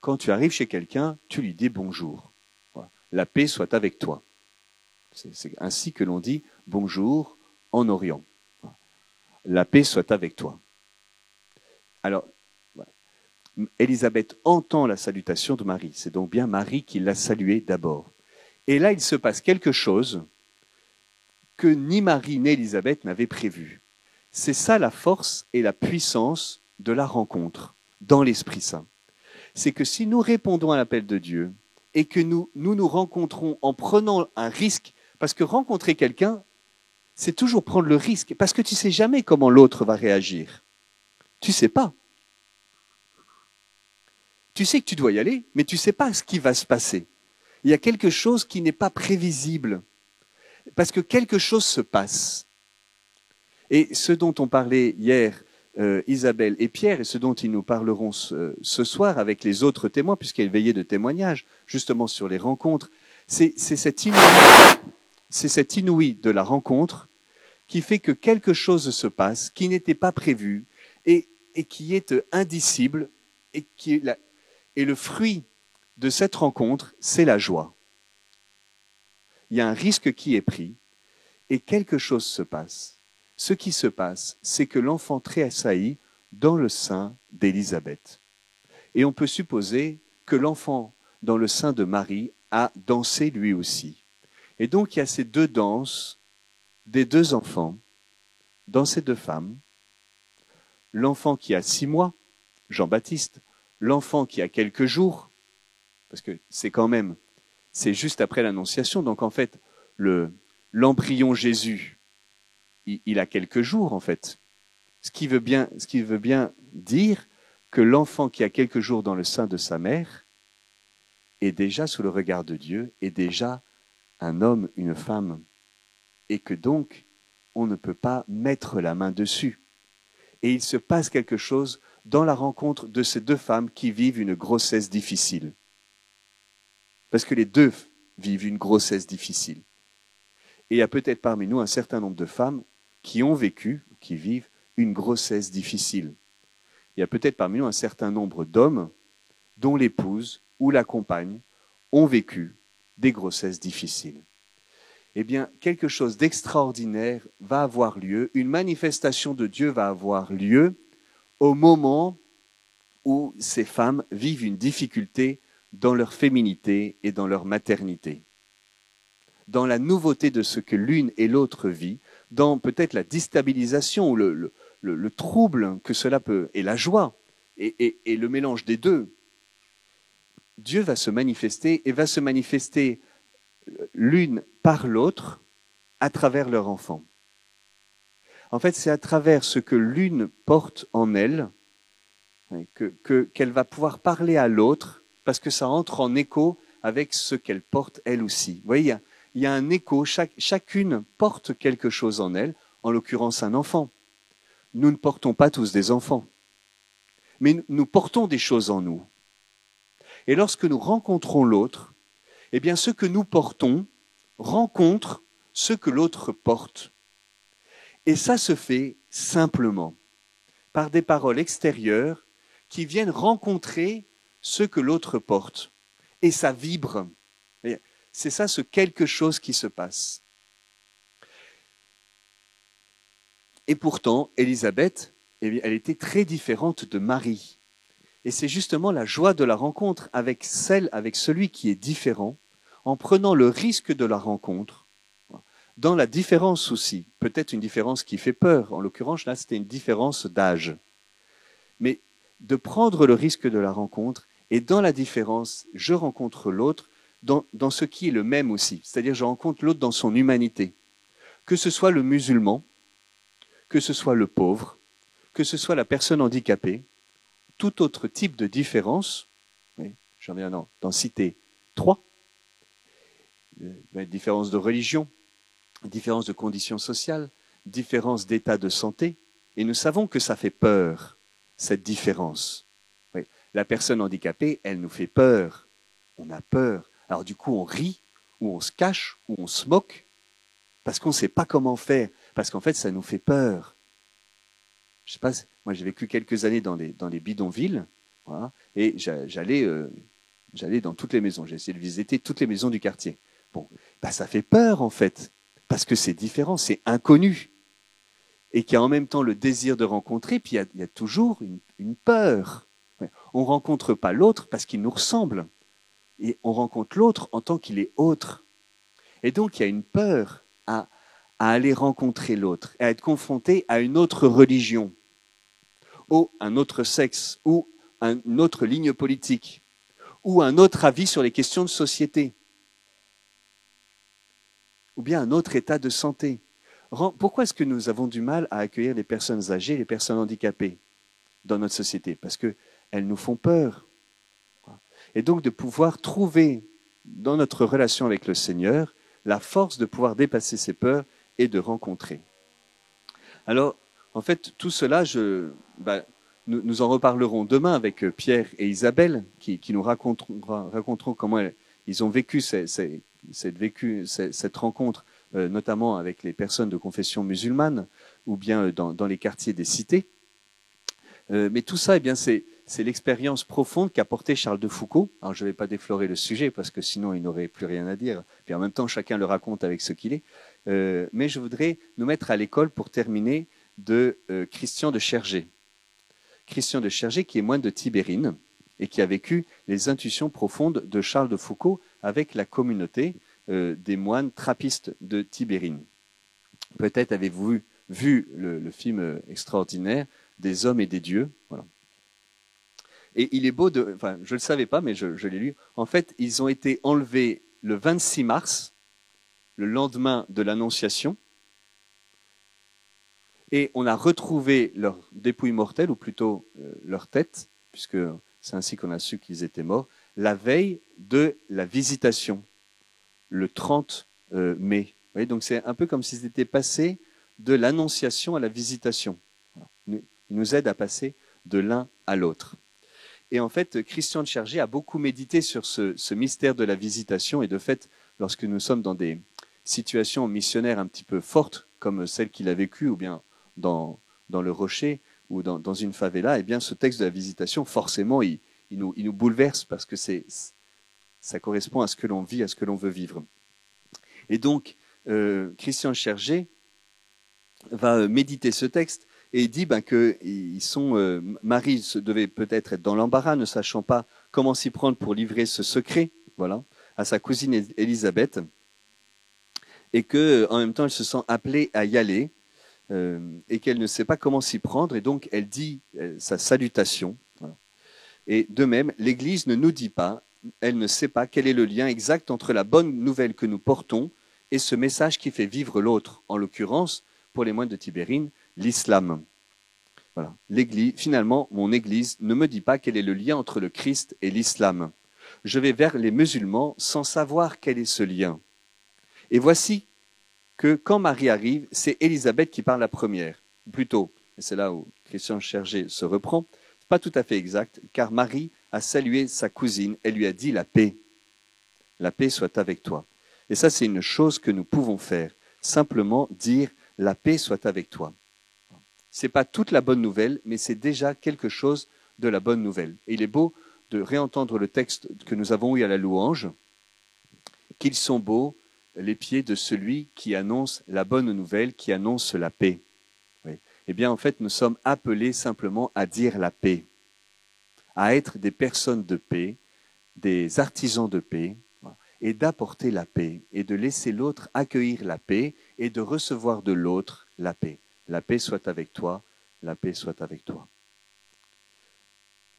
Quand tu arrives chez quelqu'un, tu lui dis bonjour. Voilà. La paix soit avec toi. C'est ainsi que l'on dit bonjour en Orient. Voilà. La paix soit avec toi. Alors, voilà. Élisabeth entend la salutation de Marie. C'est donc bien Marie qui l'a saluée d'abord. Et là, il se passe quelque chose que ni Marie ni Élisabeth n'avaient prévu. C'est ça la force et la puissance de la rencontre dans l'Esprit Saint. C'est que si nous répondons à l'appel de Dieu et que nous rencontrons en prenant un risque, parce que rencontrer quelqu'un, c'est toujours prendre le risque, parce que tu ne sais jamais comment l'autre va réagir. Tu ne sais pas. Tu sais que tu dois y aller, mais tu ne sais pas ce qui va se passer. Il y a quelque chose qui n'est pas prévisible, parce que quelque chose se passe. Et ce dont on parlait hier, Isabelle et Pierre, et ce dont ils nous parleront ce soir avec les autres témoins, puisqu'il y a une veillée de témoignage, justement sur les rencontres, c'est cet inouï de la rencontre qui fait que quelque chose se passe, qui n'était pas prévu, et qui est indicible, et le fruit de cette rencontre, c'est la joie. Il y a un risque qui est pris, et quelque chose se passe. Ce qui se passe, c'est que l'enfant tressaillit dans le sein d'Élisabeth. Et on peut supposer que l'enfant dans le sein de Marie a dansé lui aussi. Et donc il y a ces deux danses des deux enfants, dans ces deux femmes. L'enfant qui a 6 mois, Jean-Baptiste, l'enfant qui a quelques jours, parce que c'est juste après l'Annonciation, donc en fait, l'embryon Jésus, il a quelques jours en fait. Ce qui veut bien dire que l'enfant qui a quelques jours dans le sein de sa mère est déjà sous le regard de Dieu, est déjà un homme, une femme, et que donc on ne peut pas mettre la main dessus. Et il se passe quelque chose dans la rencontre de ces deux femmes qui vivent une grossesse difficile. Parce que les deux vivent une grossesse difficile. Et il y a peut-être parmi nous un certain nombre de femmes qui ont vécu, qui vivent une grossesse difficile. Il y a peut-être parmi nous un certain nombre d'hommes dont l'épouse ou la compagne ont vécu des grossesses difficiles. Eh bien, quelque chose d'extraordinaire va avoir lieu, une manifestation de Dieu va avoir lieu au moment où ces femmes vivent une difficulté dans leur féminité et dans leur maternité, dans la nouveauté de ce que l'une et l'autre vit, dans peut-être la déstabilisation ou le trouble que cela peut, et la joie, et le mélange des deux. Dieu va se manifester et va se manifester l'une par l'autre à travers leur enfant. En fait, c'est à travers ce que l'une porte en elle qu'elle va pouvoir parler à l'autre, parce que ça entre en écho avec ce qu'elle porte elle aussi. Vous voyez, il y a un écho, chacune porte quelque chose en elle, en l'occurrence un enfant. Nous ne portons pas tous des enfants, mais nous portons des choses en nous. Et lorsque nous rencontrons l'autre, eh bien ce que nous portons rencontre ce que l'autre porte. Et ça se fait simplement, par des paroles extérieures qui viennent rencontrer ce que l'autre porte. Et ça vibre. C'est ça, ce quelque chose qui se passe. Et pourtant, Élisabeth, elle était très différente de Marie. Et c'est justement la joie de la rencontre avec celui qui est différent, en prenant le risque de la rencontre, dans la différence aussi, peut-être une différence qui fait peur, en l'occurrence là c'était une différence d'âge, mais de prendre le risque de la rencontre, et dans la différence, je rencontre l'autre dans ce qui est le même aussi, c'est-à-dire je rencontre l'autre dans son humanité, que ce soit le musulman, que ce soit le pauvre, que ce soit la personne handicapée, tout autre type de différence, j'en viens d'en citer 3, différence de religion, différence de conditions sociales, différence d'état de santé, et nous savons que ça fait peur, cette différence. Oui. La personne handicapée, elle nous fait peur, on a peur, alors du coup on rit, ou on se cache, ou on se moque, parce qu'on ne sait pas comment faire, parce qu'en fait ça nous fait peur. Je sais pas, moi j'ai vécu quelques années dans les bidonvilles, voilà, et j'allais dans toutes les maisons, j'ai essayé de visiter toutes les maisons du quartier. Bon, ça fait peur en fait, parce que c'est différent, c'est inconnu, et qu'il y a en même temps le désir de rencontrer, puis il y a toujours une peur. On ne rencontre pas l'autre parce qu'il nous ressemble, et on rencontre l'autre en tant qu'il est autre. Et donc il y a une peur à aller rencontrer l'autre, à être confronté à une autre religion, ou un autre sexe, ou une autre ligne politique, ou un autre avis sur les questions de société, ou bien un autre état de santé. Pourquoi est-ce que nous avons du mal à accueillir les personnes âgées, les personnes handicapées dans notre société? Parce qu'elles nous font peur. Et donc de pouvoir trouver dans notre relation avec le Seigneur la force de pouvoir dépasser ces peurs et de rencontrer. Alors, en fait, tout cela, nous en reparlerons demain avec Pierre et Isabelle, qui nous raconteront comment ils ont vécu cette rencontre, notamment avec les personnes de confession musulmane, ou bien dans les quartiers des cités. Mais tout ça, eh bien, c'est l'expérience profonde qu'a portée Charles de Foucault. Alors, je ne vais pas déflorer le sujet, parce que sinon, il n'aurait plus rien à dire. Puis en même temps, chacun le raconte avec ce qu'il est. Mais je voudrais nous mettre à l'école pour terminer de Christian de Chergé. Christian de Chergé, qui est moine de Tibérine et qui a vécu les intuitions profondes de Charles de Foucault avec la communauté des moines trappistes de Tibérine. Peut-être avez-vous vu le film extraordinaire des hommes et des dieux. Voilà. Et il est beau enfin, je ne le savais pas, mais je l'ai lu. En fait, ils ont été enlevés le 26 mars, le lendemain de l'Annonciation, et on a retrouvé leur dépouille mortelle, ou plutôt leur tête, puisque c'est ainsi qu'on a su qu'ils étaient morts, la veille de la Visitation, le 30 mai. Vous voyez, donc c'est un peu comme s'ils étaient passés de l'Annonciation à la Visitation. Il nous aide à passer de l'un à l'autre. Et en fait, Christian de Chergé a beaucoup médité sur ce mystère de la Visitation, et de fait, lorsque nous sommes dans des situations missionnaires un petit peu fortes, comme celle qu'il a vécue, ou bien dans le Rocher, ou dans une favela, eh bien, ce texte de la Visitation, forcément, il nous bouleverse, parce que ça correspond à ce que l'on vit, à ce que l'on veut vivre. Et donc, Christian de Chergé va méditer ce texte, et il dit que Marie devait peut-être être dans l'embarras, ne sachant pas comment s'y prendre pour livrer ce secret, voilà, à sa cousine Élisabeth, et qu'en même temps, elle se sent appelée à y aller, et qu'elle ne sait pas comment s'y prendre, et donc elle dit sa salutation. Voilà. Et de même, l'Église ne nous dit pas, elle ne sait pas quel est le lien exact entre la bonne nouvelle que nous portons et ce message qui fait vivre l'autre, en l'occurrence, pour les moines de Tibérine, l'islam. Voilà. L'Église, finalement, mon Église ne me dit pas quel est le lien entre le Christ et l'islam. Je vais vers les musulmans sans savoir quel est ce lien. Et voici que quand Marie arrive, c'est Élisabeth qui parle la première. Ou plutôt, et c'est là où Christian Chergé se reprend, pas tout à fait exact, car Marie a salué sa cousine, elle lui a dit la paix. La paix soit avec toi. Et ça, c'est une chose que nous pouvons faire. Simplement dire la paix soit avec toi. Ce n'est pas toute la bonne nouvelle, mais c'est déjà quelque chose de la bonne nouvelle. Et il est beau de réentendre le texte que nous avons eu à la louange, qu'ils sont beaux les pieds de celui qui annonce la bonne nouvelle, qui annonce la paix. Oui. Eh bien, en fait, nous sommes appelés simplement à dire la paix, à être des personnes de paix, des artisans de paix, et d'apporter la paix, et de laisser l'autre accueillir la paix, et de recevoir de l'autre la paix. La paix soit avec toi, la paix soit avec toi.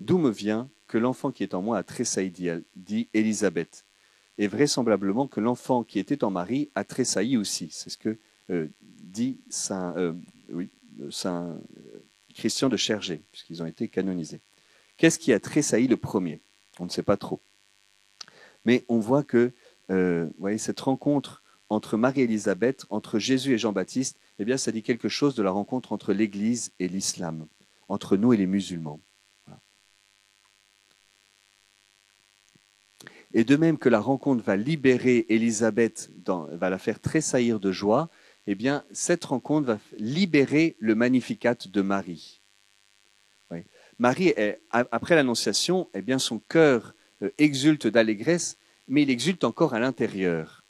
D'où me vient que l'enfant qui est en moi a tressailli, dit Élisabeth. Et vraisemblablement que l'enfant qui était en Marie a tressailli aussi. C'est ce que dit Saint Christian de Chergé, puisqu'ils ont été canonisés. Qu'est-ce qui a tressailli le premier? On ne sait pas trop. Mais on voit que voyez, cette rencontre entre Marie et Élisabeth, entre Jésus et Jean-Baptiste, eh bien, ça dit quelque chose de la rencontre entre l'Église et l'islam, entre nous et les musulmans. Voilà. Et de même que la rencontre va libérer Élisabeth, va la faire tressaillir de joie, eh bien, cette rencontre va libérer le Magnificat de Marie. Oui. Marie, après l'Annonciation, eh bien, son cœur exulte d'allégresse, mais il exulte encore à l'intérieur.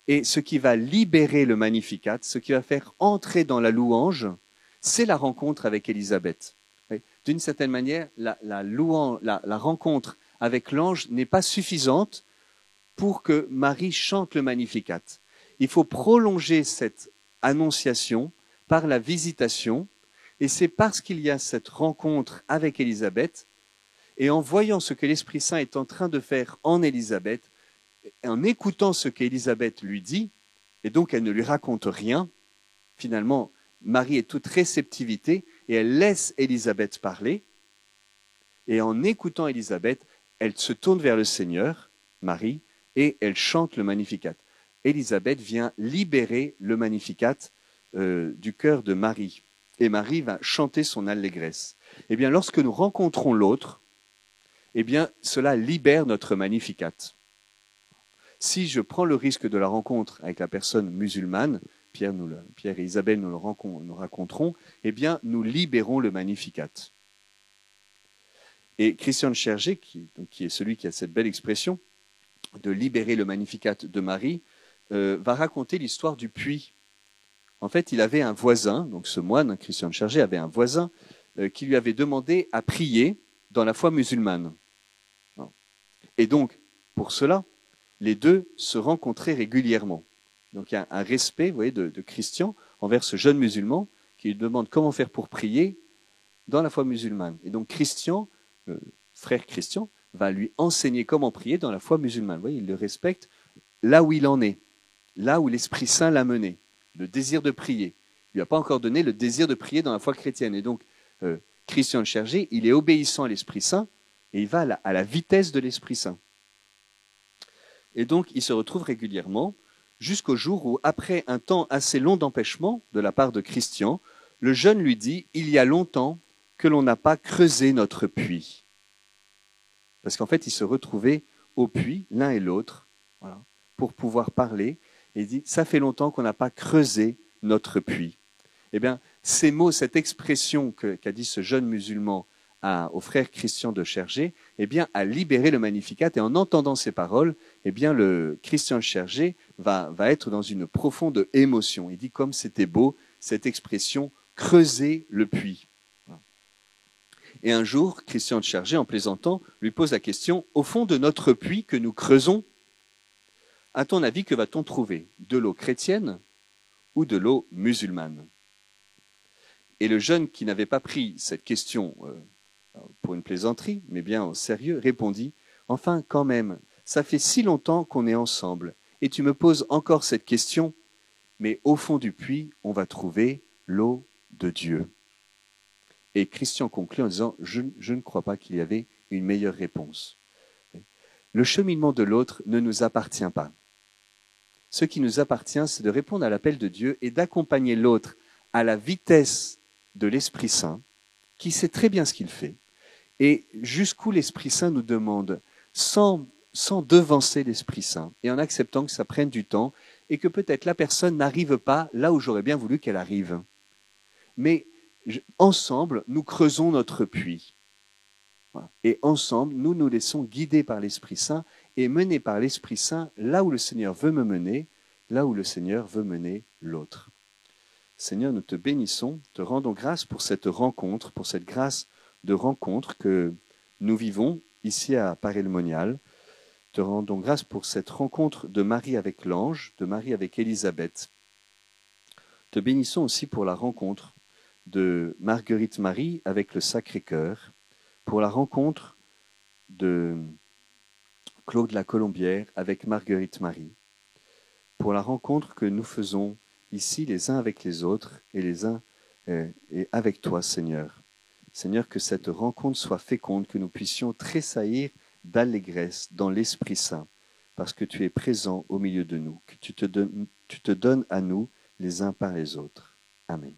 Et ce qui va libérer le Magnificat, ce qui va faire entrer dans la louange, c'est la rencontre avec Élisabeth. Oui. D'une certaine manière, la rencontre avec l'ange n'est pas suffisante pour que Marie chante le Magnificat. Il faut prolonger cette annonciation par la visitation, et c'est parce qu'il y a cette rencontre avec Élisabeth, et en voyant ce que l'Esprit Saint est en train de faire en Élisabeth, en écoutant ce qu'Élisabeth lui dit, et donc elle ne lui raconte rien, finalement, Marie est toute réceptivité et elle laisse Élisabeth parler. Et en écoutant Élisabeth, elle se tourne vers le Seigneur, Marie, et elle chante le Magnificat. Élisabeth vient libérer le Magnificat du cœur de Marie. Et Marie va chanter son allégresse. Eh bien, lorsque nous rencontrons l'autre, eh bien, cela libère notre Magnificat. Si je prends le risque de la rencontre avec la personne musulmane, Pierre et Isabelle nous raconterons, eh bien, nous libérons le Magnificat. Et Christian de Chergé, qui est celui qui a cette belle expression de libérer le Magnificat de Marie, va raconter l'histoire du puits. En fait, il avait un voisin, donc ce moine, Christian de Chergé, avait un voisin qui lui avait demandé à prier dans la foi musulmane. Et donc, pour cela, les deux se rencontraient régulièrement. Donc il y a un respect, vous voyez, de Christian envers ce jeune musulman qui lui demande comment faire pour prier dans la foi musulmane. Et donc Christian, frère Christian, va lui enseigner comment prier dans la foi musulmane. Vous voyez, il le respecte là où il en est, là où l'Esprit Saint l'a mené, le désir de prier. Il lui a pas encore donné le désir de prier dans la foi chrétienne. Et donc, Christian de Chergé, il est obéissant à l'Esprit Saint et il va à la vitesse de l'Esprit Saint. Et donc, il se retrouve régulièrement jusqu'au jour où, après un temps assez long d'empêchement de la part de Christian, le jeune lui dit « Il y a longtemps que l'on n'a pas creusé notre puits. » Parce qu'en fait, ils se retrouvaient au puits, l'un et l'autre, voilà, pour pouvoir parler. Et il dit « Ça fait longtemps qu'on n'a pas creusé notre puits. » Eh bien, ces mots, cette expression qu'a dit ce jeune musulman au frère Christian de Chergé, eh bien, a libéré le Magnificat. Et en entendant ces paroles, eh bien, le Christian de Chergé va être dans une profonde émotion. Il dit comme c'était beau, cette expression « creuser le puits ». Et un jour, Christian de Chergé, en plaisantant, lui pose la question « Au fond de notre puits que nous creusons, à ton avis, que va-t-on trouver? De l'eau chrétienne ou de l'eau musulmane ?» Et le jeune qui n'avait pas pris cette question pour une plaisanterie, mais bien au sérieux, répondit « Enfin, quand même, ça fait si longtemps qu'on est ensemble, et tu me poses encore cette question, mais au fond du puits, on va trouver l'eau de Dieu. » Et Christian conclut en disant « Je ne crois pas qu'il y avait une meilleure réponse. » Le cheminement de l'autre ne nous appartient pas. Ce qui nous appartient, c'est de répondre à l'appel de Dieu et d'accompagner l'autre à la vitesse de l'Esprit Saint, qui sait très bien ce qu'il fait, et jusqu'où l'Esprit Saint nous demande, sans devancer l'Esprit Saint, et en acceptant que ça prenne du temps, et que peut-être la personne n'arrive pas là où j'aurais bien voulu qu'elle arrive. Mais ensemble, nous creusons notre puits. Voilà. Et ensemble, nous nous laissons guider par l'Esprit Saint et mener par l'Esprit Saint là où le Seigneur veut me mener, là où le Seigneur veut mener l'autre. Seigneur, nous te bénissons, te rendons grâce pour cette rencontre, pour cette grâce de rencontre que nous vivons ici à Paray-le-Monial. Te rendons grâce pour cette rencontre de Marie avec l'ange, de Marie avec Élisabeth. Te bénissons aussi pour la rencontre de Marguerite Marie avec le Sacré-Cœur, pour la rencontre de Claude la Colombière avec Marguerite Marie, pour la rencontre que nous faisons ici les uns avec les autres et les uns et avec toi, Seigneur. Seigneur, que cette rencontre soit féconde, que nous puissions tressaillir d'allégresse dans l'Esprit Saint, parce que tu es présent au milieu de nous, que tu te donnes à nous les uns par les autres. Amen.